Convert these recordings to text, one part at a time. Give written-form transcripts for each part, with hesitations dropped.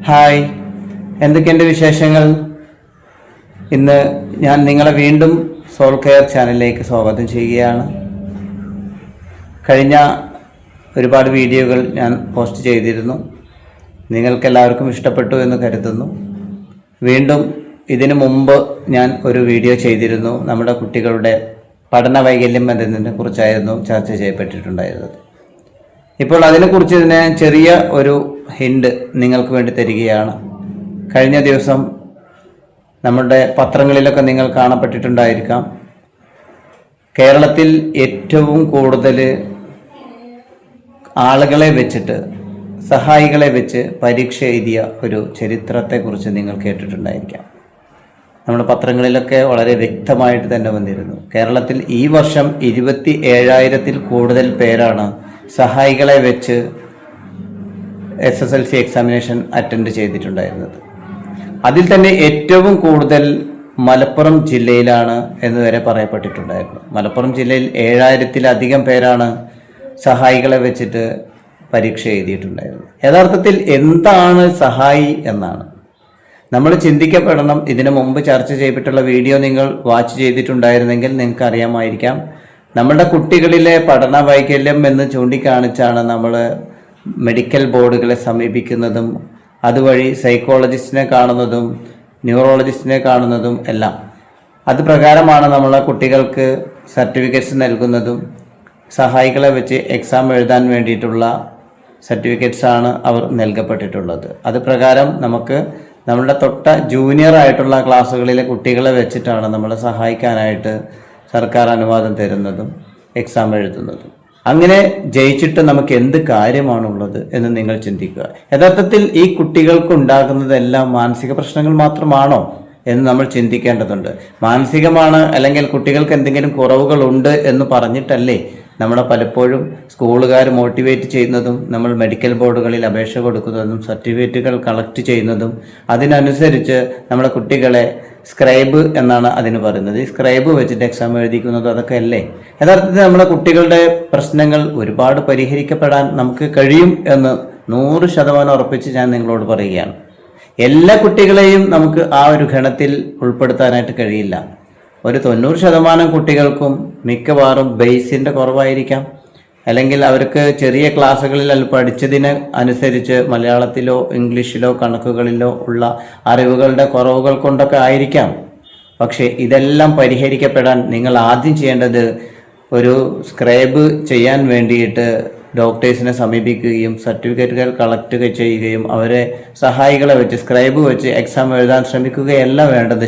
Hi, എന്തൊക്കെയുണ്ട് വിശേഷങ്ങൾ? ഇന്ന് ഞാൻ നിങ്ങളെ വീണ്ടും സോൾ കെയർ ചാനലിലേക്ക് സ്വാഗതം ചെയ്യുകയാണ്. കഴിഞ്ഞ ഒരുപാട് വീഡിയോകൾ ഞാൻ പോസ്റ്റ് ചെയ്തിരുന്നു. നിങ്ങൾക്കെല്ലാവർക്കും ഇഷ്ടപ്പെട്ടു എന്ന് കരുതുന്നു. വീണ്ടും ഇതിനു മുമ്പ് ഞാൻ ഒരു വീഡിയോ ചെയ്തിരുന്നു. നമ്മുടെ കുട്ടികളുടെ പഠന വൈകല്യം എന്നതിനെ കുറിച്ചായിരുന്നു ചർച്ച ചെയ്യപ്പെട്ടിട്ടുണ്ടായിരുന്നത്. ഇപ്പോൾ അതിനെക്കുറിച്ച് ഇതിനെ ചെറിയ ഒരു ഹിൻഡ് നിങ്ങൾക്ക് വേണ്ടി തരികയാണ്. കഴിഞ്ഞ ദിവസം നമ്മുടെ പത്രങ്ങളിലൊക്കെ നിങ്ങൾ കാണപ്പെട്ടിട്ടുണ്ടായിരിക്കാം. കേരളത്തിൽ ഏറ്റവും കൂടുതൽ ആളുകളെ വെച്ചിട്ട്, സഹായികളെ വെച്ച് പരീക്ഷ എഴുതിയ ഒരു ചരിത്രത്തെക്കുറിച്ച് നിങ്ങൾ കേട്ടിട്ടുണ്ടായിരിക്കാം. നമ്മുടെ പത്രങ്ങളിലൊക്കെ വളരെ വ്യക്തമായിട്ട് തന്നെ വന്നിരുന്നു. കേരളത്തിൽ ഈ വർഷം 27,000-ൽ കൂടുതൽ പേരാണ് സഹായികളെ വെച്ച് SSLC എക്സാമിനേഷൻ അറ്റൻഡ് ചെയ്തിട്ടുണ്ടായിരുന്നത്. അതിൽ തന്നെ ഏറ്റവും കൂടുതൽ മലപ്പുറം ജില്ലയിലാണ് എന്ന് വരെ പറയപ്പെട്ടിട്ടുണ്ടായിരുന്നു. മലപ്പുറം ജില്ലയിൽ 7,000-ലധികം പേരാണ് സഹായികളെ വെച്ചിട്ട് പരീക്ഷ എഴുതിയിട്ടുണ്ടായിരുന്നത്. യഥാർത്ഥത്തിൽ എന്താണ് സഹായി എന്നാണ് നമ്മൾ ചിന്തിക്കപ്പെടണം. ഇതിനു മുമ്പ് ചർച്ച ചെയ്യപ്പെട്ടുള്ള വീഡിയോ നിങ്ങൾ വാച്ച് ചെയ്തിട്ടുണ്ടായിരുന്നെങ്കിൽ നിങ്ങൾക്ക് അറിയാമായിരിക്കാം. നമ്മുടെ കുട്ടികളിലെ പഠന വൈകല്യം എന്ന് ചൂണ്ടിക്കാണിച്ചാണ് നമ്മൾ മെഡിക്കൽ ബോർഡുകളെ സമീപിക്കുന്നതും അതുവഴി സൈക്കോളജിസ്റ്റിനെ കാണുന്നതും ന്യൂറോളജിസ്റ്റിനെ കാണുന്നതും എല്ലാം. അത് പ്രകാരമാണ് നമ്മളെ കുട്ടികൾക്ക് സർട്ടിഫിക്കറ്റ്സ് നൽകുന്നതും. സഹായികളെ വെച്ച് എക്സാം എഴുതാൻ വേണ്ടിയിട്ടുള്ള സർട്ടിഫിക്കറ്റ്സാണ് അവർ നൽകപ്പെട്ടിട്ടുള്ളത്. അത് പ്രകാരം നമുക്ക് നമ്മളുടെ തൊട്ട ജൂനിയർ ആയിട്ടുള്ള ക്ലാസ്സുകളിലെ കുട്ടികളെ വെച്ചിട്ടാണ് നമ്മളെ സഹായിക്കാനായിട്ട് സർക്കാർ അനുവാദം തരുന്നതും എക്സാം എഴുതുന്നതും. അങ്ങനെ ജയിച്ചിട്ട് നമുക്ക് എന്ത് കാര്യമാണുള്ളത് എന്ന് നിങ്ങൾ ചിന്തിക്കുക. യഥാർത്ഥത്തിൽ ഈ കുട്ടികൾക്ക് ഉണ്ടാകുന്നതെല്ലാം മാനസിക പ്രശ്നങ്ങൾ മാത്രമാണോ എന്ന് നമ്മൾ ചിന്തിക്കേണ്ടതുണ്ട്. മാനസികമാണ് അല്ലെങ്കിൽ കുട്ടികൾക്ക് എന്തെങ്കിലും കുറവുകളുണ്ട് എന്ന് പറഞ്ഞിട്ടല്ലേ നമ്മളെ പലപ്പോഴും സ്കൂളുകാർ മോട്ടിവേറ്റ് ചെയ്യുന്നതും നമ്മൾ മെഡിക്കൽ ബോർഡുകളിൽ അപേക്ഷ കൊടുക്കുന്നതും സർട്ടിഫിക്കറ്റുകൾ കളക്ട് ചെയ്യുന്നതും. അതിനനുസരിച്ച് നമ്മുടെ കുട്ടികളെ സ്ക്രൈബ് എന്നാണ് അതിന് പറയുന്നത്. ഈ സ്ക്രൈബ് വെച്ചിട്ട് എക്സാം എഴുതിക്കുന്നതും അതൊക്കെ അല്ലേ. യഥാർത്ഥത്തിൽ നമ്മുടെ കുട്ടികളുടെ പ്രശ്നങ്ങൾ ഒരുപാട് പരിഹരിക്കപ്പെടാൻ നമുക്ക് കഴിയും എന്ന് 100% ഉറപ്പിച്ച് ഞാൻ നിങ്ങളോട് പറയുകയാണ്. എല്ലാ കുട്ടികളെയും നമുക്ക് ആ ഒരു ഗണത്തിൽ ഉൾപ്പെടുത്താനായിട്ട് കഴിയില്ല. ഒരു 90% കുട്ടികൾക്കും മിക്കവാറും ബേസിൻ്റെ കുറവായിരിക്കാം. അല്ലെങ്കിൽ അവർക്ക് ചെറിയ ക്ലാസ്സുകളിൽ പഠിച്ചതിന് അനുസരിച്ച് മലയാളത്തിലോ ഇംഗ്ലീഷിലോ കണക്കുകളിലോ ഉള്ള അറിവുകളുടെ കുറവുകൾ കൊണ്ടൊക്കെ ആയിരിക്കാം. പക്ഷേ ഇതെല്ലാം പരിഹരിക്കപ്പെടാൻ നിങ്ങൾ ആദ്യം ചെയ്യേണ്ടത് ഒരു സ്ക്രൈബ് ചെയ്യാൻ വേണ്ടിയിട്ട് ഡോക്ടേഴ്സിനെ സമീപിക്കുകയും സർട്ടിഫിക്കറ്റുകൾ കളക്ട് ചെയ്യുകയും അവരെ സഹായികളെ വെച്ച് സ്ക്രൈബ് വെച്ച് എക്സാം എഴുതാൻ ശ്രമിക്കുകയല്ല വേണ്ടത്.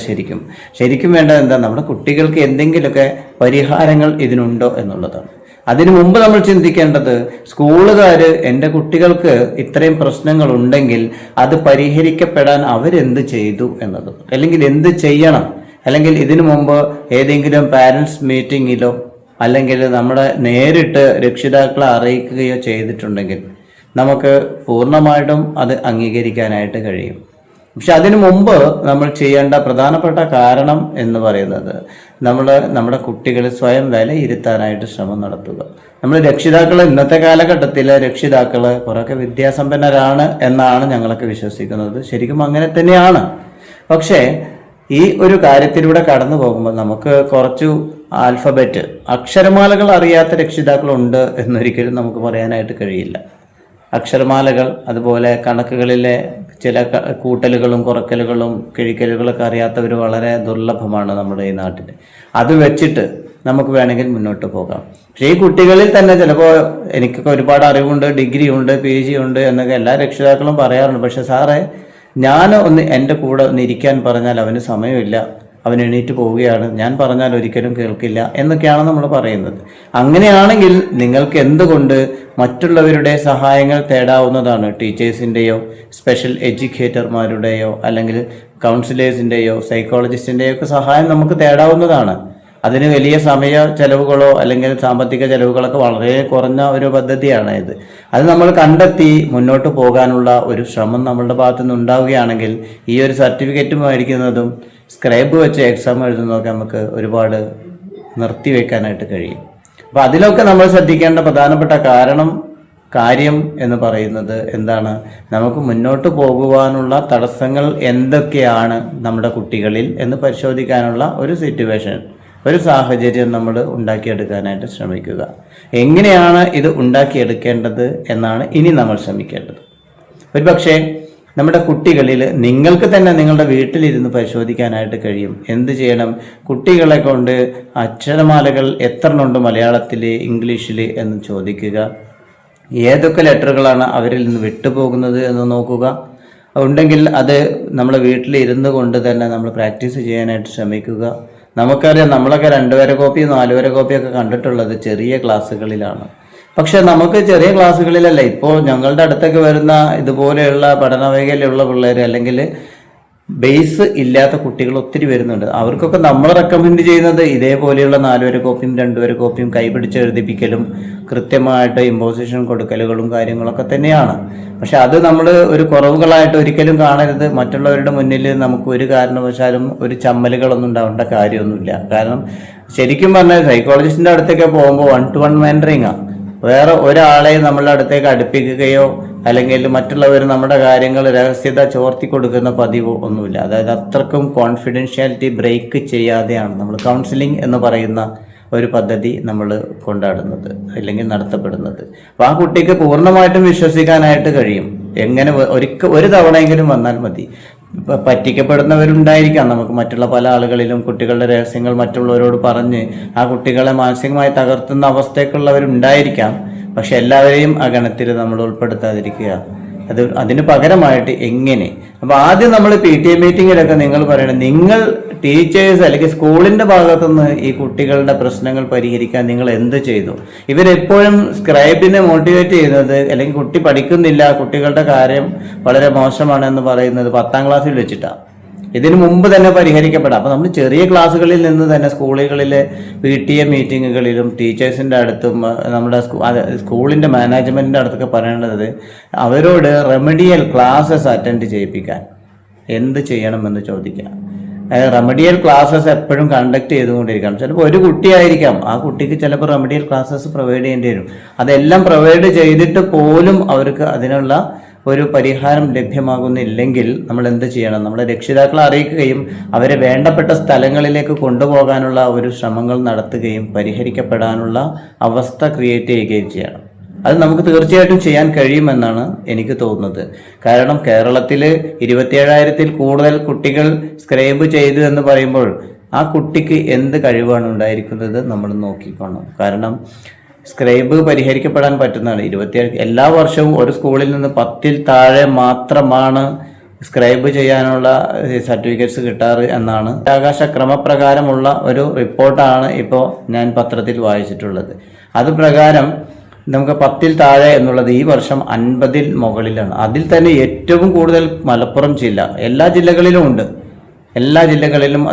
ശരിക്കും വേണ്ടത് എന്താ, നമ്മുടെ കുട്ടികൾക്ക് എന്തെങ്കിലുമൊക്കെ പരിഹാരങ്ങൾ ഇതിനുണ്ടോ എന്നുള്ളതാണ്. അതിനു മുമ്പ് നമ്മൾ ചിന്തിക്കേണ്ടത് സ്കൂളുകാർ എൻ്റെ കുട്ടികൾക്ക് ഇത്രയും പ്രശ്നങ്ങൾ ഉണ്ടെങ്കിൽ അത് പരിഹരിക്കപ്പെടാൻ അവരെന്ത് ചെയ്തു എന്നത്, അല്ലെങ്കിൽ എന്ത് ചെയ്യണം, അല്ലെങ്കിൽ ഇതിനു മുമ്പ് ഏതെങ്കിലും പാരൻസ് മീറ്റിങ്ങിലോ അല്ലെങ്കിൽ നമ്മുടെ നേരിട്ട് രക്ഷിതാക്കളെ അറിയിക്കുകയോ ചെയ്തിട്ടുണ്ടെങ്കിൽ നമുക്ക് പൂർണ്ണമായിട്ടും അത് അംഗീകരിക്കാനായിട്ട് കഴിയും. പക്ഷെ അതിനു മുമ്പ് നമ്മൾ ചെയ്യേണ്ട പ്രധാനപ്പെട്ട കാരണം എന്ന് പറയുന്നത് നമ്മുടെ കുട്ടികൾ സ്വയം വിലയിരുത്താനായിട്ട് ശ്രമം നടത്തുക. നമ്മൾ രക്ഷിതാക്കൾ, ഇന്നത്തെ കാലഘട്ടത്തിലെ രക്ഷിതാക്കൾ കുറേയൊക്കെ വിദ്യാസമ്പന്നരാണ് എന്നാണ് ഞങ്ങളൊക്കെ വിശ്വസിക്കുന്നത്. ശരിക്കും അങ്ങനെ തന്നെയാണ്. പക്ഷേ ഈ ഒരു കാര്യത്തിലൂടെ കടന്നു പോകുമ്പോൾ നമുക്ക് കുറച്ചു ആൽഫബറ്റ് അക്ഷരമാലകൾ അറിയാത്ത രക്ഷിതാക്കളുണ്ട് എന്നൊരിക്കലും നമുക്ക് പറയാനായിട്ട് കഴിയില്ല. അക്ഷരമാലകൾ, അതുപോലെ കണക്കുകളിലെ ചില കൂട്ടലുകളും കുറക്കലുകളും കിഴിക്കലുകളൊക്കെ അറിയാത്തവർ വളരെ ദുർലഭമാണ് നമ്മുടെ ഈ നാട്ടിൽ. അത് വെച്ചിട്ട് നമുക്ക് വേണമെങ്കിൽ മുന്നോട്ട് പോകാം. പക്ഷേ ഈ കുട്ടികളിൽ തന്നെ ചിലപ്പോൾ എനിക്കൊക്കെ ഒരുപാട് അറിവുണ്ട്, ഡിഗ്രി ഉണ്ട്, PG ഉണ്ട് എന്നൊക്കെ എല്ലാ രക്ഷിതാക്കളും പറയാറുണ്ട്. പക്ഷെ സാറേ, ഞാൻ എൻ്റെ കൂടെ ഒന്ന് ഇരിക്കാൻ പറഞ്ഞാൽ അവന് സമയമില്ല, അവൻ എണീറ്റ് പോവുകയാണ്, ഞാൻ പറഞ്ഞാൽ ഒരിക്കലും കേൾക്കില്ല എന്നൊക്കെയാണ് നമ്മൾ പറയുന്നത്. അങ്ങനെയാണെങ്കിൽ നിങ്ങൾക്ക് എന്തുകൊണ്ട് മറ്റുള്ളവരുടെ സഹായങ്ങൾ തേടാവുന്നതാണ്. ടീച്ചേഴ്സിൻ്റെയോ സ്പെഷ്യൽ എഡ്യൂക്കേറ്റർമാരുടെയോ അല്ലെങ്കിൽ കൗൺസിലേഴ്സിൻ്റെയോ സൈക്കോളജിസ്റ്റിൻ്റെയോ ഒക്കെ സഹായം നമുക്ക് തേടാവുന്നതാണ്. അതിന് വലിയ സമയ ചെലവുകളോ അല്ലെങ്കിൽ സാമ്പത്തിക ചെലവുകളൊക്കെ വളരെ കുറഞ്ഞ ഒരു പദ്ധതിയാണ് ഇത്. അത് നമ്മൾ കണ്ടെത്തി മുന്നോട്ട് പോകാനുള്ള ഒരു ശ്രമം നമ്മളുടെ ഭാഗത്തു നിന്ന് ഉണ്ടാവുകയാണെങ്കിൽ ഈ ഒരു സർട്ടിഫിക്കറ്റ് മേടിക്കുന്നതും സ്ക്രൈബ് വെച്ച് എക്സാം എഴുതുന്നതൊക്കെ നമുക്ക് ഒരുപാട് നിർത്തിവെക്കാനായിട്ട് കഴിയും. അപ്പോൾ അതിലൊക്കെ നമ്മൾ ശ്രദ്ധിക്കേണ്ട പ്രധാനപ്പെട്ട കാരണം കാര്യം എന്ന് പറയുന്നത് എന്താണ്? നമുക്ക് മുന്നോട്ട് പോകുവാനുള്ള തടസ്സങ്ങൾ എന്തൊക്കെയാണ് നമ്മുടെ കുട്ടികളിൽ എന്ന് പരിശോധിക്കാനുള്ള ഒരു സിറ്റുവേഷൻ, ഒരു സാഹചര്യം നമ്മൾ ഉണ്ടാക്കിയെടുക്കാനായിട്ട് ശ്രമിക്കുക. എങ്ങനെയാണ് ഇത് ഉണ്ടാക്കിയെടുക്കേണ്ടത് എന്നാണ് ഇനി നമ്മൾ ശ്രമിക്കേണ്ടത്. ഒരുപക്ഷെ നമ്മുടെ കുട്ടികളിൽ നിങ്ങൾക്ക് തന്നെ നിങ്ങളുടെ വീട്ടിലിരുന്ന് പരിശോധിക്കാനായിട്ട് കഴിയും. എന്ത് ചെയ്യണം? കുട്ടികളെ കൊണ്ട് അക്ഷരമാലകൾ എത്ര ഉണ്ട് മലയാളത്തിൽ, ഇംഗ്ലീഷിൽ എന്ന് ചോദിക്കുക. ഏതൊക്കെ ലെറ്ററുകളാണ് അവരിൽ നിന്ന് വിട്ടുപോകുന്നത് എന്ന് നോക്കുക. ഉണ്ടെങ്കിൽ അത് നമ്മൾ വീട്ടിലിരുന്ന് കൊണ്ട് തന്നെ നമ്മൾ പ്രാക്ടീസ് ചെയ്യാനായിട്ട് ശ്രമിക്കുക. നമുക്കറിയാം, നമ്മളൊക്കെ 2 വര കോപ്പി 4 വര കോപ്പിയൊക്കെ കണ്ടിട്ടുള്ളത് ചെറിയ ക്ലാസ്സുകളിലാണ്. പക്ഷെ നമുക്ക് ചെറിയ ക്ലാസ്സുകളിലല്ല, ഇപ്പോൾ ഞങ്ങളുടെ അടുത്തൊക്കെ വരുന്ന ഇതുപോലെയുള്ള പഠന മേഖലയിലുള്ള പിള്ളേർ അല്ലെങ്കിൽ ബേസ് ഇല്ലാത്ത കുട്ടികൾ ഒത്തിരി വരുന്നുണ്ട്. അവർക്കൊക്കെ നമ്മൾ റെക്കമെൻഡ് ചെയ്യുന്നത് ഇതേപോലെയുള്ള 4 വര കോപ്പിയും 2 വര കോപ്പിയും കൈപിടിച്ച് എഴുതിപ്പിക്കലും കൃത്യമായിട്ട് ഇമ്പോസിഷൻ കൊടുക്കലുകളും കാര്യങ്ങളൊക്കെ തന്നെയാണ്. പക്ഷെ അത് നമ്മൾ ഒരു കുറവുകളായിട്ട് ഒരിക്കലും കാണരുത്. മറ്റുള്ളവരുടെ മുന്നിൽ നമുക്ക് ഒരു കാരണവശാലും ഒരു ചമ്മലുകളൊന്നും ഉണ്ടാവേണ്ട കാര്യമൊന്നുമില്ല. കാരണം ശരിക്കും പറഞ്ഞാൽ സൈക്കോളജിസ്റ്റിൻ്റെ അടുത്തൊക്കെ പോകുമ്പോൾ 1-to-1 മെൻറ്ററിങ്ങാണ്. വേറെ ഒരാളെ നമ്മളുടെ അടുത്തേക്ക് അടുപ്പിക്കുകയോ അല്ലെങ്കിൽ മറ്റുള്ളവർ നമ്മുടെ കാര്യങ്ങൾ രഹസ്യത ചോർത്തി കൊടുക്കുന്ന പതിവോ ഒന്നുമില്ല. അതായത് അത്രക്കും കോൺഫിഡൻഷ്യാലിറ്റി ബ്രേക്ക് ചെയ്യാതെയാണ് നമ്മൾ കൗൺസിലിംഗ് എന്ന് പറയുന്ന ഒരു പദ്ധതി നമ്മൾ കൊണ്ടാടുന്നത് അല്ലെങ്കിൽ നടത്തപ്പെടുന്നത്. അപ്പോൾ ആ കുട്ടിക്ക് പൂർണ്ണമായിട്ടും വിശ്വസിക്കാനായിട്ട് കഴിയും. എങ്ങനെ ഒരു തവണയെങ്കിലും വന്നാൽ മതി. പറ്റിക്കപ്പെടുന്നവരുണ്ടായിരിക്കാം. നമുക്ക് മറ്റുള്ള പല ആളുകളിലും കുട്ടികളുടെ രഹസ്യങ്ങൾ മറ്റുള്ളവരോട് പറഞ്ഞ് ആ കുട്ടികളെ മാനസികമായി തകർത്തുന്ന അവസ്ഥയ്ക്കുള്ളവരുണ്ടായിരിക്കാം. പക്ഷെ എല്ലാവരെയും ആ ഗണത്തിൽ നമ്മൾ ഉൾപ്പെടുത്താതിരിക്കുക. അതിന് പകരമായിട്ട് എങ്ങനെ? അപ്പോൾ ആദ്യം നമ്മൾ PTA മീറ്റിങ്ങിലൊക്കെ നിങ്ങൾ പറയണം, നിങ്ങൾ ടീച്ചേഴ്സ് അല്ലെങ്കിൽ സ്കൂളിൻ്റെ ഭാഗത്തുനിന്ന് ഈ കുട്ടികളുടെ പ്രശ്നങ്ങൾ പരിഹരിക്കാൻ നിങ്ങൾ എന്ത് ചെയ്തു? ഇവരെപ്പോഴും സ്ക്രൈബിനെ മോട്ടിവേറ്റ് ചെയ്യുന്നത് അല്ലെങ്കിൽ കുട്ടി പഠിക്കുന്നില്ല, കുട്ടികളുടെ കാര്യം വളരെ മോശമാണെന്ന് പറയുന്നത് 10ാം ക്ലാസ്സിൽ വെച്ചിട്ടാണ്. ഇതിനു മുമ്പ് തന്നെ പരിഹരിക്കപ്പെടാം. അപ്പോൾ നമ്മൾ ചെറിയ ക്ലാസ്സുകളിൽ നിന്ന് തന്നെ സ്കൂളുകളിലെ PTA മീറ്റിങ്ങുകളിലും ടീച്ചേഴ്സിൻ്റെ അടുത്തും നമ്മുടെ സ്കൂളിൻ്റെ മാനേജ്മെൻറ്റിൻ്റെ അടുത്തൊക്കെ പറയേണ്ടത് അവരോട് റെമഡിയൽ ക്ലാസ്സസ് അറ്റൻഡ് ചെയ്യിപ്പിക്കാൻ എന്ത് ചെയ്യണമെന്ന് ചോദിക്കാം. റെമഡിയൽ ക്ലാസ്സസ് എപ്പോഴും കണ്ടക്ട് ചെയ്തുകൊണ്ടിരിക്കണം. ചിലപ്പോൾ ഒരു കുട്ടിയായിരിക്കാം, ആ കുട്ടിക്ക് ചിലപ്പോൾ റെമഡിയൽ ക്ലാസ്സസ് പ്രൊവൈഡ് ചെയ്യേണ്ടി വരും. അതെല്ലാം പ്രൊവൈഡ് ചെയ്തിട്ട് പോലും അവർക്ക് അതിനുള്ള ഒരു പരിഹാരം ലഭ്യമാകുന്നില്ലെങ്കിൽ നമ്മൾ എന്ത് ചെയ്യണം? നമ്മുടെ രക്ഷിതാക്കളെ അറിയിക്കുകയും അവരെ വേണ്ടപ്പെട്ട സ്ഥലങ്ങളിലേക്ക് കൊണ്ടുപോകാനുള്ള ഒരു ശ്രമങ്ങൾ നടത്തുകയും പരിഹരിക്കപ്പെടാനുള്ള അവസ്ഥ ക്രിയേറ്റ് ചെയ്യുകയും ചെയ്യണം. അത് നമുക്ക് തീർച്ചയായിട്ടും ചെയ്യാൻ കഴിയുമെന്നാണ് എനിക്ക് തോന്നുന്നത്. കാരണം കേരളത്തിൽ 27,000-ൽ കൂടുതൽ കുട്ടികൾ സ്ക്രൈബ് ചെയ്തു എന്ന് പറയുമ്പോൾ ആ കുട്ടിക്ക് എന്ത് കഴിവാണ് ഉണ്ടായിരിക്കുന്നത് നമ്മൾ നോക്കിക്കോണം. കാരണം സ്ക്രൈബ് പരിഹരിക്കപ്പെടാൻ പറ്റുന്നതാണ്. 27 എല്ലാ വർഷവും ഒരു സ്കൂളിൽ നിന്ന് 10-ൽ താഴെ മാത്രമാണ് സ്ക്രൈബ് ചെയ്യാനുള്ള സർട്ടിഫിക്കറ്റ്സ് കിട്ടാറ് എന്നാണ് ആകാശ ക്രമപ്രകാരമുള്ള ഒരു റിപ്പോർട്ടാണ് ഇപ്പോൾ ഞാൻ പത്രത്തിൽ വായിച്ചിട്ടുള്ളത്. അത് പ്രകാരം നമുക്ക് 10-ൽ താഴെ എന്നുള്ളത് ഈ വർഷം 50-ൽ മുകളിലാണ്. അതിൽ തന്നെ ഏറ്റവും കൂടുതൽ മലപ്പുറം ജില്ല. എല്ലാ ജില്ലകളിലും ഉണ്ട്, എല്ലാ ജില്ലകളിലും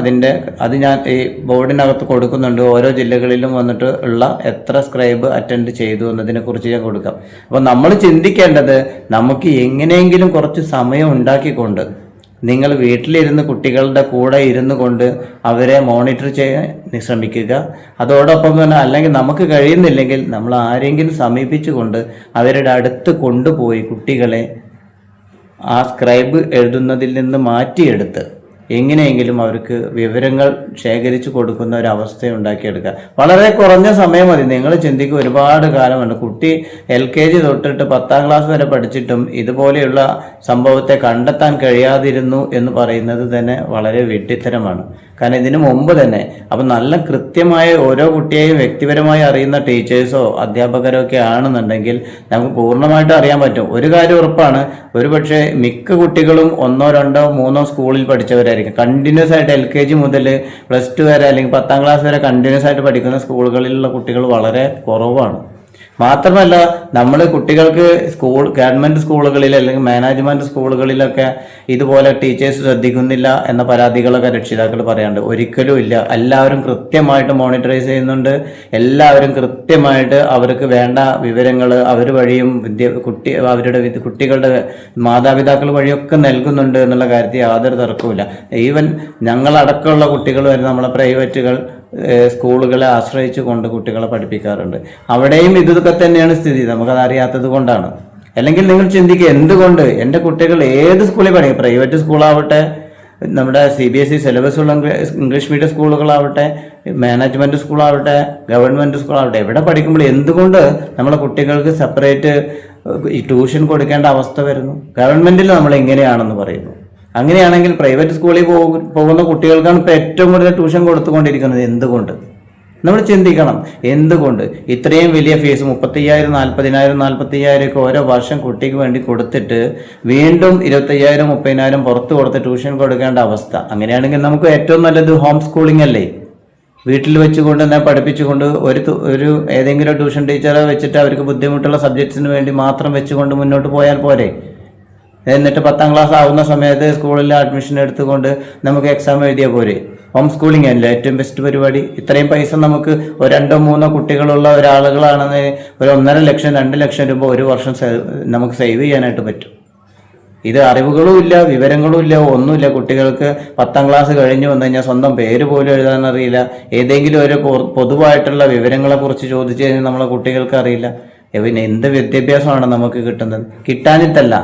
അത് ഞാൻ ഈ ബോർഡിനകത്ത് കൊടുക്കുന്നുണ്ട്. ഓരോ ജില്ലകളിലും വന്നിട്ട് ഉള്ള എത്ര സ്ക്രൈബ് അറ്റൻഡ് ചെയ്തു എന്നതിനെ കുറിച്ച് ഞാൻ കൊടുക്കാം. അപ്പോൾ നമ്മൾ ചിന്തിക്കേണ്ടത്, നമുക്ക് എങ്ങനെയെങ്കിലും കുറച്ച് സമയം ഉണ്ടാക്കിക്കൊണ്ട് നിങ്ങൾ വീട്ടിലിരുന്ന് കുട്ടികളുടെ കൂടെ ഇരുന്ന് കൊണ്ട് അവരെ മോണിറ്റർ ചെയ്യാൻ ശ്രമിക്കുക. അതോടൊപ്പം തന്നെ അല്ലെങ്കിൽ നമുക്ക് കഴിയുന്നില്ലെങ്കിൽ നമ്മൾ ആരെങ്കിലും സമീപിച്ചുകൊണ്ട് അവരുടെ അടുത്ത് കൊണ്ടുപോയി കുട്ടികളെ ആ സ്ക്രൈബ് എഴുതുന്നതിൽ നിന്ന് മാറ്റിയെടുത്ത് എങ്ങനെയെങ്കിലും അവർക്ക് വിവരങ്ങൾ ശേഖരിച്ചു കൊടുക്കുന്ന ഒരു അവസ്ഥ ഉണ്ടാക്കിയെടുക്കുക. വളരെ കുറഞ്ഞ സമയം മതി. നിങ്ങൾ ചിന്തിക്കുക, ഒരുപാട് കാലമുണ്ട്. കുട്ടി LKG തൊട്ടിട്ട് 10ാം ക്ലാസ് വരെ പഠിച്ചിട്ടും ഇതുപോലെയുള്ള സംഭവത്തെ കണ്ടെത്താൻ കഴിയാതിരുന്നു എന്ന് പറയുന്നത് തന്നെ വളരെ വിഡ്ഢിത്തരമാണ്. കാരണം ഇതിനു മുമ്പ് തന്നെ അപ്പം നല്ല കൃത്യമായ ഓരോ കുട്ടിയെയും വ്യക്തിപരമായി അറിയുന്ന ടീച്ചേഴ്സോ അധ്യാപകരോ ഒക്കെ ആണെന്നുണ്ടെങ്കിൽ നമുക്ക് പൂർണ്ണമായിട്ട് അറിയാൻ പറ്റും. ഒരു കാര്യം ഉറപ്പാണ്, ഒരുപക്ഷെ മിക്ക കുട്ടികളും 1, 2, 3 സ്കൂളിൽ പഠിച്ചവരായിരിക്കും. കണ്ടിന്യൂസ് ആയിട്ട് LKG മുതൽ +2 വരെ അല്ലെങ്കിൽ 10ാം ക്ലാസ് വരെ കണ്ടിന്യൂസ് ആയിട്ട് പഠിക്കുന്ന സ്കൂളുകളിലുള്ള കുട്ടികൾ വളരെ കുറവാണ്. മാത്രമല്ല, നമ്മൾ കുട്ടികൾക്ക് ഗവൺമെൻറ് സ്കൂളുകളിൽ അല്ലെങ്കിൽ മാനേജ്മെൻറ്റ് സ്കൂളുകളിലൊക്കെ ഇതുപോലെ ടീച്ചേഴ്സ് ശ്രദ്ധിക്കുന്നില്ല എന്ന പരാതികളൊക്കെ രക്ഷിതാക്കൾ പറയാറുണ്ട്. ഒരിക്കലും ഇല്ല. എല്ലാവരും കൃത്യമായിട്ട് മോണിറ്ററൈസ് ചെയ്യുന്നുണ്ട്. എല്ലാവരും കൃത്യമായിട്ട് അവർക്ക് വേണ്ട വിവരങ്ങൾ അവർ വഴിയും അവരുടെ കുട്ടികളുടെ മാതാപിതാക്കൾ വഴിയൊക്കെ നൽകുന്നുണ്ട് എന്നുള്ള കാര്യത്തിൽ യാതൊരു തർക്കവുമില്ല. ഈവൻ ഞങ്ങളടക്കമുള്ള കുട്ടികൾ വരെ നമ്മളെ പ്രൈവറ്റുകൾ സ്കൂളുകളെ ആശ്രയിച്ചു കൊണ്ട് കുട്ടികളെ പഠിപ്പിക്കാറുണ്ട്. അവിടെയും ഇതൊക്കെ തന്നെയാണ് സ്ഥിതി, നമുക്കത് അറിയാത്തത് കൊണ്ടാണ്. അല്ലെങ്കിൽ നിങ്ങൾ ചിന്തിക്കുക, എന്തുകൊണ്ട് എൻ്റെ കുട്ടികൾ ഏത് സ്കൂളിൽ പഠിക്കും, പ്രൈവറ്റ് സ്കൂളാവട്ടെ, നമ്മുടെ CBSE സിലബസുള്ള ഇംഗ്ലീഷ് മീഡിയം സ്കൂളുകളാവട്ടെ, മാനേജ്മെൻറ്റ് സ്കൂളാവട്ടെ, ഗവൺമെൻറ് സ്കൂളാവട്ടെ, എവിടെ പഠിക്കുമ്പോൾ എന്തുകൊണ്ട് നമ്മളെ കുട്ടികൾക്ക് സെപ്പറേറ്റ് ഈ ട്യൂഷൻ കൊടുക്കേണ്ട അവസ്ഥ വരുന്നു? ഗവൺമെൻറ്റിൽ നമ്മൾ എങ്ങനെയാണെന്ന് പറയുന്നു. അങ്ങനെയാണെങ്കിൽ പ്രൈവറ്റ് സ്കൂളിൽ പോകുന്ന കുട്ടികൾക്കാണ് ഇപ്പോൾ ഏറ്റവും കൂടുതൽ ട്യൂഷൻ കൊടുത്തുകൊണ്ടിരിക്കുന്നത്. എന്തുകൊണ്ട്? നമ്മൾ ചിന്തിക്കണം, എന്തുകൊണ്ട് ഇത്രയും വലിയ ഫീസ് 35,000, 40,000, 45,000 ഒക്കെ ഓരോ വർഷം കുട്ടിക്ക് വേണ്ടി കൊടുത്തിട്ട് വീണ്ടും 25,000, 30,000 പുറത്ത് കൊടുത്ത് ട്യൂഷൻ കൊടുക്കേണ്ട അവസ്ഥ? അങ്ങനെയാണെങ്കിൽ നമുക്ക് ഏറ്റവും നല്ലത് ഹോം സ്കൂളിംഗ് അല്ലേ? വീട്ടിൽ വെച്ചുകൊണ്ട് തന്നെ പഠിപ്പിച്ചുകൊണ്ട് ഒരു ഏതെങ്കിലും ട്യൂഷൻ ടീച്ചറെ വെച്ചിട്ട് അവർക്ക് ബുദ്ധിമുട്ടുള്ള സബ്ജക്ട്സിന് വേണ്ടി മാത്രം വെച്ചുകൊണ്ട് മുന്നോട്ട് പോയാൽ പോരെ? എന്നിട്ട് 10ാം ക്ലാസ് ആവുന്ന സമയത്ത് സ്കൂളിൽ അഡ്മിഷൻ എടുത്തുകൊണ്ട് നമുക്ക് എക്സാം എഴുതിയാൽ പോരെ? ഹോം സ്കൂളിംഗ് അല്ലേ ഏറ്റവും ബെസ്റ്റ് പരിപാടി? ഇത്രയും പൈസ നമുക്ക് 2-3 കുട്ടികളുള്ള ഒരാളുകളാണെന്ന് 1.5 ലക്ഷം 2 ലക്ഷം രൂപ ഒരു വർഷം നമുക്ക് സേവ് ചെയ്യാനായിട്ട് പറ്റും. ഇത് അറിവുകളും ഇല്ല, വിവരങ്ങളും ഇല്ല, ഒന്നുമില്ല. കുട്ടികൾക്ക് 10ാം ക്ലാസ് കഴിഞ്ഞു വന്നു കഴിഞ്ഞാൽ സ്വന്തം പേര് പോലും എഴുതാൻ അറിയില്ല. ഏതെങ്കിലും ഒരു പൊതുവായിട്ടുള്ള വിവരങ്ങളെ കുറിച്ച് ചോദിച്ചു കഴിഞ്ഞാൽ നമ്മളെ കുട്ടികൾക്ക് അറിയില്ല. പിന്നെ എന്ത് വിദ്യാഭ്യാസമാണ് നമുക്ക് കിട്ടുന്നത്? കിട്ടാനിട്ടല്ല,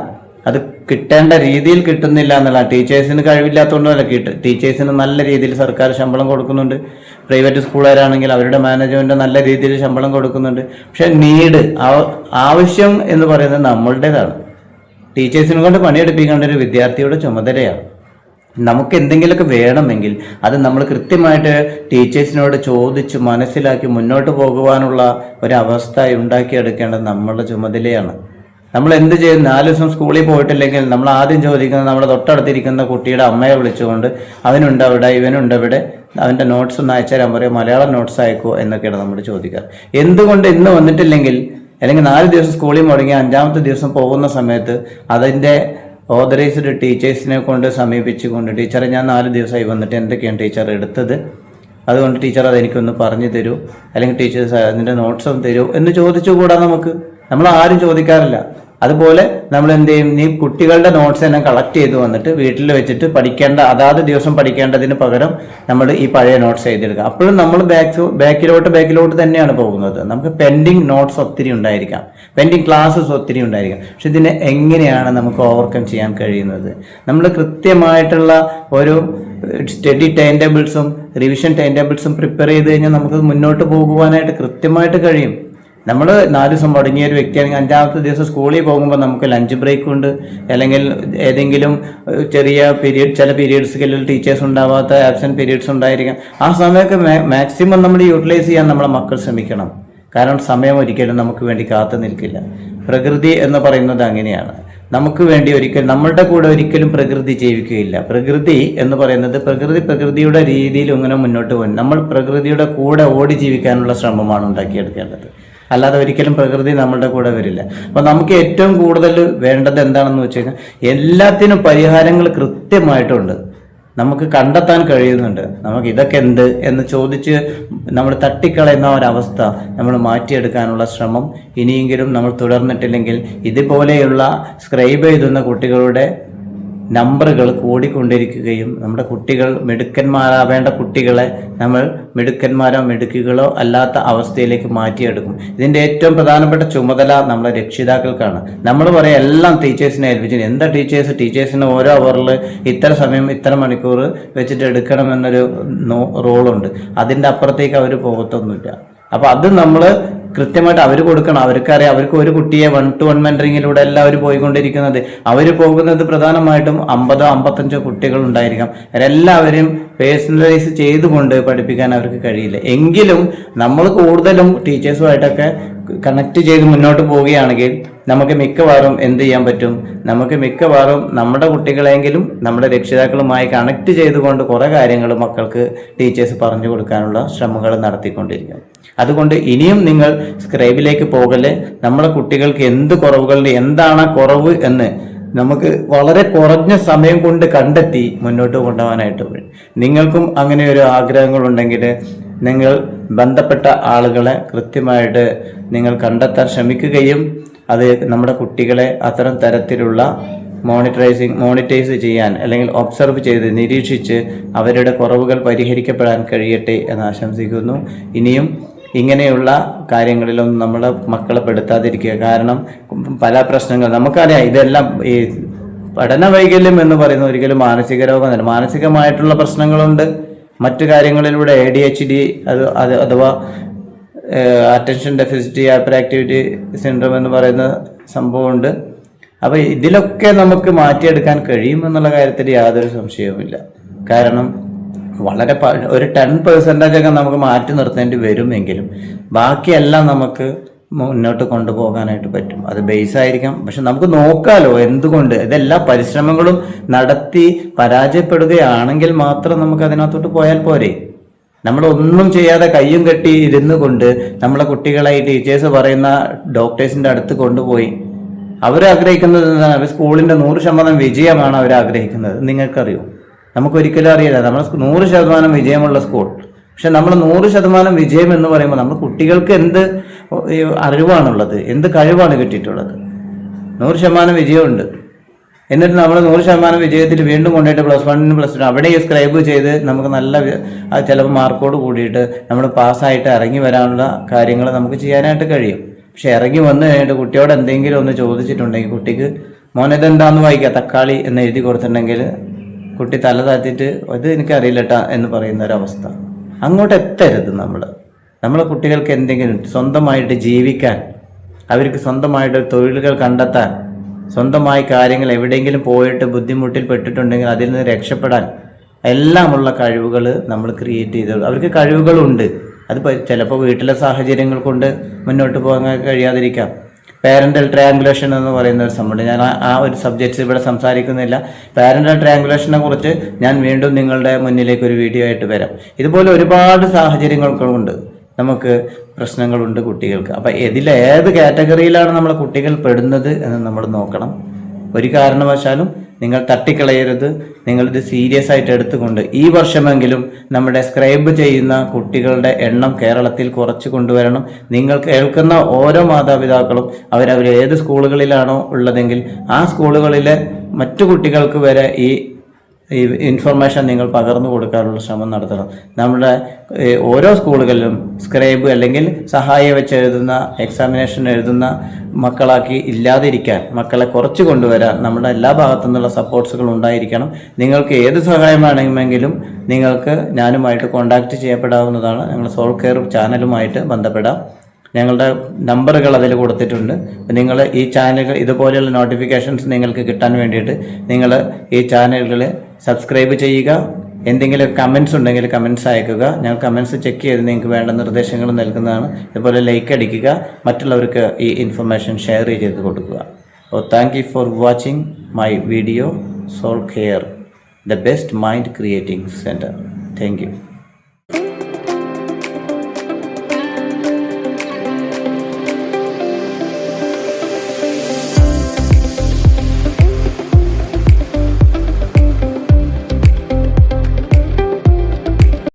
അത് കിട്ടേണ്ട രീതിയിൽ കിട്ടുന്നില്ല എന്നുള്ള. ടീച്ചേഴ്സിന് കഴിവില്ലാത്തതുകൊണ്ടല്ല, ടീച്ചേഴ്സിന് നല്ല രീതിയിൽ സർക്കാർ ശമ്പളം കൊടുക്കുന്നുണ്ട്. പ്രൈവറ്റ് സ്കൂളുകാരാണെങ്കിൽ അവരുടെ മാനേജ്മെന്റ് നല്ല രീതിയിൽ ശമ്പളം കൊടുക്കുന്നുണ്ട്. പക്ഷെ ആവശ്യം എന്ന് പറയുന്നത് നമ്മളുടേതാണ്. ടീച്ചേഴ്സിനെ കൊണ്ട് പണിയെടുപ്പിക്കേണ്ട ഒരു വിദ്യാർത്ഥിയുടെ ചുമതലയാണ്. നമുക്ക് എന്തെങ്കിലുമൊക്കെ വേണമെങ്കിൽ അത് നമ്മൾ കൃത്യമായിട്ട് ടീച്ചേഴ്സിനോട് ചോദിച്ച് മനസ്സിലാക്കി മുന്നോട്ട് പോകുവാനുള്ള ഒരവസ്ഥ ഉണ്ടാക്കിയെടുക്കേണ്ടത് നമ്മളുടെ ചുമതലയാണ്. നമ്മൾ എന്ത് ചെയ്യും? 4 ദിവസം സ്കൂളിൽ പോയിട്ടില്ലെങ്കിൽ നമ്മൾ ആദ്യം ചോദിക്കുന്നത് നമ്മുടെ തൊട്ടടുത്തിരിക്കുന്ന കുട്ടിയുടെ അമ്മയെ വിളിച്ചുകൊണ്ട് അവനുണ്ട് അവിടെ, ഇവനുണ്ട് ഇവിടെ, അവൻ്റെ നോട്ട്സ് ഒന്ന് അയച്ചു തരാൻ പറയും, മലയാളം നോട്ട്സ് അയക്കുമോ എന്നൊക്കെയാണ് നമ്മൾ ചോദിക്കാറ്. എന്തുകൊണ്ട് ഇന്ന് വന്നിട്ടില്ലെങ്കിൽ, അല്ലെങ്കിൽ 4 ദിവസം സ്കൂളിൽ മുടങ്ങി 5ാമത്തെ ദിവസം പോകുന്ന സമയത്ത് അതിൻ്റെ ഓതറൈസ്ഡ് ടീച്ചേഴ്സിനെ കൊണ്ട് സമീപിച്ചുകൊണ്ട്, ടീച്ചറെ ഞാൻ 4 ദിവസമായി വന്നിട്ട് എന്തൊക്കെയാണ് ടീച്ചർ എടുത്തത്, അതുകൊണ്ട് ടീച്ചർ അതെനിക്കൊന്ന് പറഞ്ഞു തരൂ, അല്ലെങ്കിൽ ടീച്ചേഴ്സ് അതിൻ്റെ നോട്ട്സ് ഒന്ന് തരൂ എന്ന് ചോദിച്ചുകൂടാ നമുക്ക്? നമ്മൾ ആരും ചോദിക്കാറില്ല. അതുപോലെ നമ്മൾ എന്ത് ചെയ്യും? നീ കുട്ടികളുടെ നോട്ട്സ് എല്ലാം കളക്ട് ചെയ്ത് വന്നിട്ട് വീട്ടിൽ വെച്ചിട്ട് പഠിക്കേണ്ട, അതാത് ദിവസം പഠിക്കേണ്ടതിന് പകരം നമ്മൾ ഈ പഴയ നോട്ട്സ് എഴുതിയെടുക്കുക. അപ്പോഴും നമ്മൾ ബാക്കിലോട്ട് തന്നെയാണ് പോകുന്നത്. നമുക്ക് പെൻഡിങ് നോട്ട്സ് ഒത്തിരി ഉണ്ടായിരിക്കാം, പെൻഡിങ് ക്ലാസ്സസ് ഒത്തിരി ഉണ്ടായിരിക്കാം. പക്ഷെ ഇതിനെ എങ്ങനെയാണ് നമുക്ക് ഓവർകം ചെയ്യാൻ കഴിയുന്നത്? നമ്മൾ കൃത്യമായിട്ടുള്ള ഒരു സ്റ്റഡി ടൈം ടേബിൾസും റിവിഷൻ ടൈം ടേബിൾസും പ്രിപ്പയർ ചെയ്ത് കഴിഞ്ഞാൽ നമുക്ക് മുന്നോട്ട് പോകുവാനായിട്ട് കൃത്യമായിട്ട് കഴിയും. നമ്മൾ 4 ദിവസം മുടങ്ങിയ ഒരു വ്യക്തിയാണെങ്കിൽ 5ാമത്തെ ദിവസം സ്കൂളിൽ പോകുമ്പോൾ നമുക്ക് ലഞ്ച് ബ്രേക്ക് ഉണ്ട്, അല്ലെങ്കിൽ ഏതെങ്കിലും ചെറിയ ചില പീരീഡ്സുകളിൽ ടീച്ചേഴ്സ് ഉണ്ടാവാത്ത ആബ്സെൻറ്റ് പീരീഡ്സ് ഉണ്ടായിരിക്കാം. ആ സമയമൊക്കെ മാക്സിമം നമ്മൾ യൂട്ടിലൈസ് ചെയ്യാൻ നമ്മളെ മക്കൾ ശ്രമിക്കണം. കാരണം സമയം ഒരിക്കലും നമുക്ക് വേണ്ടി കാത്തു നിൽക്കില്ല. പ്രകൃതി എന്ന് പറയുന്നത് അങ്ങനെയാണ്. നമുക്ക് വേണ്ടി നമ്മളുടെ കൂടെ ഒരിക്കലും പ്രകൃതി ജീവിക്കുകയില്ല. പ്രകൃതി എന്ന് പറയുന്നത് പ്രകൃതിയുടെ രീതിയിൽ ഇങ്ങനെ മുന്നോട്ട് പോകും. നമ്മൾ പ്രകൃതിയുടെ കൂടെ ഓടി ജീവിക്കാനുള്ള ശ്രമമാണ് ഉണ്ടാക്കിയെടുക്കേണ്ടത്. അല്ലാതെ ഒരിക്കലും പ്രകൃതി നമ്മളുടെ കൂടെ വരില്ല. അപ്പോൾ നമുക്ക് ഏറ്റവും കൂടുതൽ വേണ്ടത് എന്താണെന്ന് വെച്ച് കഴിഞ്ഞാൽ എല്ലാത്തിനും പരിഹാരങ്ങൾ കൃത്യമായിട്ടുണ്ട്, നമുക്ക് കണ്ടെത്താൻ കഴിയുന്നുണ്ട്. നമുക്ക് ഇതൊക്കെ എന്ത് എന്ന് ചോദിച്ച് നമ്മൾ തട്ടിക്കളയുന്ന ഒരവസ്ഥ നമ്മൾ മാറ്റിയെടുക്കാനുള്ള ശ്രമം ഇനിയെങ്കിലും നമ്മൾ തുടർന്നിട്ടില്ലെങ്കിൽ ഇതുപോലെയുള്ള സ്ക്രൈബ് എഴുതുന്ന കുട്ടികളുടെ നമ്പറുകൾ കൂടിക്കൊണ്ടിരിക്കുകയും നമ്മുടെ കുട്ടികൾ മിടുക്കന്മാരാവേണ്ട കുട്ടികളെ നമ്മൾ മിടുക്കികളോ അല്ലാത്ത അവസ്ഥയിലേക്ക് മാറ്റിയെടുക്കും. ഇതിൻ്റെ ഏറ്റവും പ്രധാനപ്പെട്ട ചുമതല നമ്മളെ രക്ഷിതാക്കൾക്കാണ്. നമ്മൾ പറയാം എല്ലാം ടീച്ചേഴ്സിനെ ഏൽപ്പിച്ചു. എന്താ ടീച്ചേഴ്സിന് ഓരോ അവറിൽ ഇത്ര സമയം ഇത്ര മണിക്കൂർ വെച്ചിട്ട് എടുക്കണമെന്നൊരു റോളുണ്ട്. അതിൻ്റെ അപ്പുറത്തേക്ക് അവർ പോകത്തൊന്നുമില്ല. അപ്പോൾ അത് നമ്മൾ കൃത്യമായിട്ട് അവർ കൊടുക്കണം. അവർക്കറിയാം, അവർക്ക് ഒരു കുട്ടിയെ 1-to-1 മെന്ററിങ്ങിലൂടെ എല്ലാവരും പോയിക്കൊണ്ടിരിക്കുന്നത്. അവർ പോകുന്നത് പ്രധാനമായിട്ടും 50-55 കുട്ടികൾ ഉണ്ടായിരിക്കാം. എല്ലാവരും പേഴ്സണലൈസ് ചെയ്തുകൊണ്ട് പഠിപ്പിക്കാൻ അവർക്ക് കഴിയില്ല. എങ്കിലും നമ്മൾ കൂടുതലും ടീച്ചേഴ്സുമായിട്ടൊക്കെ കണക്ട് ചെയ്ത് മുന്നോട്ട് പോവുകയാണെങ്കിൽ നമുക്ക് മിക്കവാറും എന്ത് ചെയ്യാൻ പറ്റും? നമുക്ക് മിക്കവാറും നമ്മുടെ കുട്ടികളെങ്കിലും നമ്മുടെ രക്ഷിതാക്കളുമായി കണക്ട് ചെയ്തുകൊണ്ട് കുറേ കാര്യങ്ങൾ മക്കൾക്ക് ടീച്ചേഴ്സ് പറഞ്ഞു കൊടുക്കാനുള്ള ശ്രമങ്ങൾ നടത്തിക്കൊണ്ടിരിക്കും. അതുകൊണ്ട് ഇനിയും നിങ്ങൾ സ്ക്രൈബിലേക്ക് പോകല്ലേ. നമ്മുടെ കുട്ടികൾക്ക് എന്ത് കുറവുകളുണ്ട്, എന്താണ് കുറവ് എന്ന് നമുക്ക് വളരെ കുറഞ്ഞ സമയം കൊണ്ട് കണ്ടെത്തി മുന്നോട്ട് കൊണ്ടുപോകാനായിട്ട് കഴിയും. നിങ്ങൾക്കും അങ്ങനെ ഒരു ആഗ്രഹങ്ങളുണ്ടെങ്കിൽ നിങ്ങൾ ബന്ധപ്പെട്ട ആളുകളെ കൃത്യമായിട്ട് നിങ്ങൾ കണ്ടെത്താൻ ശ്രമിക്കുകയും അത് നമ്മുടെ കുട്ടികളെ അത്തരം തരത്തിലുള്ള മോണിറ്റൈസ് ചെയ്യാൻ അല്ലെങ്കിൽ ഒബ്സർവ് ചെയ്ത് നിരീക്ഷിച്ച് അവരുടെ കുറവുകൾ പരിഹരിക്കപ്പെടാൻ കഴിയട്ടെ എന്ന് ആശംസിക്കുന്നു. ഇനിയും ഇങ്ങനെയുള്ള കാര്യങ്ങളിലൊന്നും നമ്മളെ മക്കളെ പെടുത്താതിരിക്കുക. കാരണം പല പ്രശ്നങ്ങൾ നമുക്കറിയാം. ഇതെല്ലാം ഈ പഠന വൈകല്യം എന്ന് പറയുന്നത് ഒരിക്കലും മാനസിക രോഗമല്ല. മാനസികമായിട്ടുള്ള പ്രശ്നങ്ങളുണ്ട്. മറ്റു കാര്യങ്ങളിലൂടെ ADHD അഥവാ attention deficit hyper activity syndrome എന്ന് പറയുന്ന സംഭവമുണ്ട്. അപ്പോൾ ഇതിലൊക്കെ നമുക്ക് മാറ്റിയെടുക്കാൻ കഴിയുമെന്നുള്ള കാര്യത്തിൽ യാതൊരു സംശയവുമില്ല. കാരണം വളരെ ഒരു 10% ഒക്കെ നമുക്ക് മാറ്റി നിർത്തേണ്ടി വരുമെങ്കിലും ബാക്കിയെല്ലാം നമുക്ക് മുന്നോട്ട് കൊണ്ടുപോകാനായിട്ട് പറ്റും. അത് ബേസ് ആയിരിക്കാം, പക്ഷെ നമുക്ക് നോക്കാലോ എന്തുകൊണ്ട്. ഇതെല്ലാ പരിശ്രമങ്ങളും നടത്തി പരാജയപ്പെടുകയാണെങ്കിൽ മാത്രം നമുക്ക് അതിനകത്തോട്ട് പോയാൽ പോരെ. നമ്മളൊന്നും ചെയ്യാതെ കയ്യും കെട്ടി ഇരുന്നു കൊണ്ട് നമ്മളെ കുട്ടികളെ ഈ ടീച്ചേഴ്സ് പറയുന്ന ഡോക്ടേഴ്സിൻ്റെ അടുത്ത് കൊണ്ടുപോയി അവരാഗ്രഹിക്കുന്നത് എന്താണ്? അവർ സ്കൂളിൻ്റെ 100% വിജയമാണ് അവരാഗ്രഹിക്കുന്നത്. നിങ്ങൾക്കറിയോ? നമുക്കൊരിക്കലും അറിയില്ല. നമ്മൾ 100% വിജയമുള്ള സ്കൂൾ, പക്ഷെ നമ്മൾ 100% വിജയം എന്ന് പറയുമ്പോൾ നമ്മൾ കുട്ടികൾക്ക് എന്ത് അറിവാണുള്ളത്, എന്ത് കഴിവാണ് കിട്ടിയിട്ടുള്ളത്? 100% വിജയമുണ്ട്. എന്നിട്ട് നമ്മൾ 100% വിജയത്തിൽ വീണ്ടും കൊണ്ടുപോയിട്ട് +1 +2 അവിടെ ഈ സ്ക്രൈബ് ചെയ്ത് നമുക്ക് നല്ല ചിലപ്പോൾ മാർക്കോട് കൂടിയിട്ട് നമ്മൾ പാസ്സായിട്ട് ഇറങ്ങി വരാനുള്ള കാര്യങ്ങൾ നമുക്ക് ചെയ്യാനായിട്ട് കഴിയും. പക്ഷെ ഇറങ്ങി വന്നു കഴിഞ്ഞിട്ട് കുട്ടിയോട് എന്തെങ്കിലും ഒന്ന് ചോദിച്ചിട്ടുണ്ടെങ്കിൽ കുട്ടിക്ക് മോനെതെന്താന്ന് വായിക്കുക തക്കാളി എന്ന് എഴുതി കൊടുത്തിട്ടുണ്ടെങ്കിൽ കുട്ടി തല താത്തിട്ട് അത് എനിക്കറിയില്ലട്ടാ എന്ന് പറയുന്ന ഒരവസ്ഥ. അങ്ങോട്ട് എത്തരുത്. നമ്മളെ കുട്ടികൾക്ക് എന്തെങ്കിലും സ്വന്തമായിട്ട് ജീവിക്കാൻ, അവർക്ക് സ്വന്തമായിട്ട് തൊഴിലുകൾ കണ്ടെത്താൻ, സ്വന്തമായി കാര്യങ്ങൾ എവിടെയെങ്കിലും പോയിട്ട് ബുദ്ധിമുട്ടിൽ പെട്ടിട്ടുണ്ടെങ്കിൽ അതിൽ നിന്ന് രക്ഷപ്പെടാൻ എല്ലാമുള്ള കഴിവുകൾ നമ്മൾ ക്രിയേറ്റ് ചെയ്തു. അവർക്ക് കഴിവുകളുണ്ട്. അത് ചിലപ്പോൾ വീട്ടിലെ സാഹചര്യങ്ങൾ കൊണ്ട് മുന്നോട്ട് പോകാൻ കഴിയാതിരിക്കാം. പാരൻ്റൽ ട്രയാങ്കുലേഷൻ എന്ന് പറയുന്ന ഒരു സംഭവം, ഞാൻ ആ ഒരു സബ്ജക്ട്സ് ഇവിടെ സംസാരിക്കുന്നില്ല. പാരൻ്റൽ ട്രയാങ്കുലേഷനെ കുറിച്ച് ഞാൻ വീണ്ടും നിങ്ങളുടെ മുന്നിലേക്ക് ഒരു വീഡിയോ ആയിട്ട് വരാം. ഇതുപോലെ ഒരുപാട് സാഹചര്യങ്ങളുണ്ട്, നമുക്ക് പ്രശ്നങ്ങളുണ്ട് കുട്ടികൾക്ക്. അപ്പം ഏത് കാറ്റഗറിയിലാണ് നമ്മളെ കുട്ടികൾ പെടുന്നത് എന്ന് നമ്മൾ നോക്കണം. ഒരു കാരണവശാലും നിങ്ങൾ തട്ടിക്കളയരുത്. നിങ്ങളിത് സീരിയസ് ആയിട്ട് എടുത്തുകൊണ്ട് ഈ വർഷമെങ്കിലും നമ്മുടെ സ്ക്രൈബ് ചെയ്യുന്ന കുട്ടികളുടെ എണ്ണം കേരളത്തിൽ കുറച്ച് കൊണ്ടുവരണം. നിങ്ങൾ കേൾക്കുന്ന ഓരോ മാതാപിതാക്കളും അവർ ഏത് സ്കൂളുകളിലാണോ ഉള്ളതെങ്കിൽ ആ സ്കൂളുകളിലെ മറ്റു കുട്ടികൾക്ക് വരെ ഈ ഇൻഫർമേഷൻ നിങ്ങൾ പകർന്നു കൊടുക്കാനുള്ള ശ്രമം നടത്തണം. നമ്മുടെ ഓരോ സ്കൂളുകളിലും സ്ക്രൈബ് അല്ലെങ്കിൽ സഹായം വെച്ച് എഴുതുന്ന എക്സാമിനേഷൻ എഴുതുന്ന മക്കളാക്കി ഇല്ലാതിരിക്കാൻ, മക്കളെ കുറച്ച് കൊണ്ടുവരാൻ നമ്മുടെ എല്ലാ ഭാഗത്തു നിന്നുള്ള സപ്പോർട്ട്സുകൾ ഉണ്ടായിരിക്കണം. നിങ്ങൾക്ക് ഏത് സഹായമാണെങ്കിലും നിങ്ങൾക്ക് ഞാനുമായിട്ട് കോൺടാക്റ്റ് ചെയ്യപ്പെടാവുന്നതാണ്. ഞങ്ങൾ സോൾ കെയർ ചാനലുമായിട്ട് ബന്ധപ്പെടാം. ഞങ്ങളുടെ നമ്പറുകൾ അതിൽ കൊടുത്തിട്ടുണ്ട്. നിങ്ങൾ ഈ ചാനലുകൾ ഇതുപോലെയുള്ള നോട്ടിഫിക്കേഷൻസ് നിങ്ങൾക്ക് കിട്ടാൻ വേണ്ടിയിട്ട് നിങ്ങൾ ഈ ചാനലുകൾ സബ്സ്ക്രൈബ് ചെയ്യുക. എന്തെങ്കിലും കമൻസ് ഉണ്ടെങ്കിൽ കമൻസ് അയക്കുക. ഞങ്ങൾ കമൻസ് ചെക്ക് ചെയ്ത് നിങ്ങൾക്ക് വേണ്ട നിർദ്ദേശങ്ങൾ നൽകുന്നതാണ്. ഇതുപോലെ ലൈക്ക് അടിക്കുക, മറ്റുള്ളവർക്ക് ഈ ഇൻഫർമേഷൻ ഷെയർ ചെയ്ത് കൊടുക്കുക. Thank you for watching my video Soul Care, the best mind creating centre. Thank U.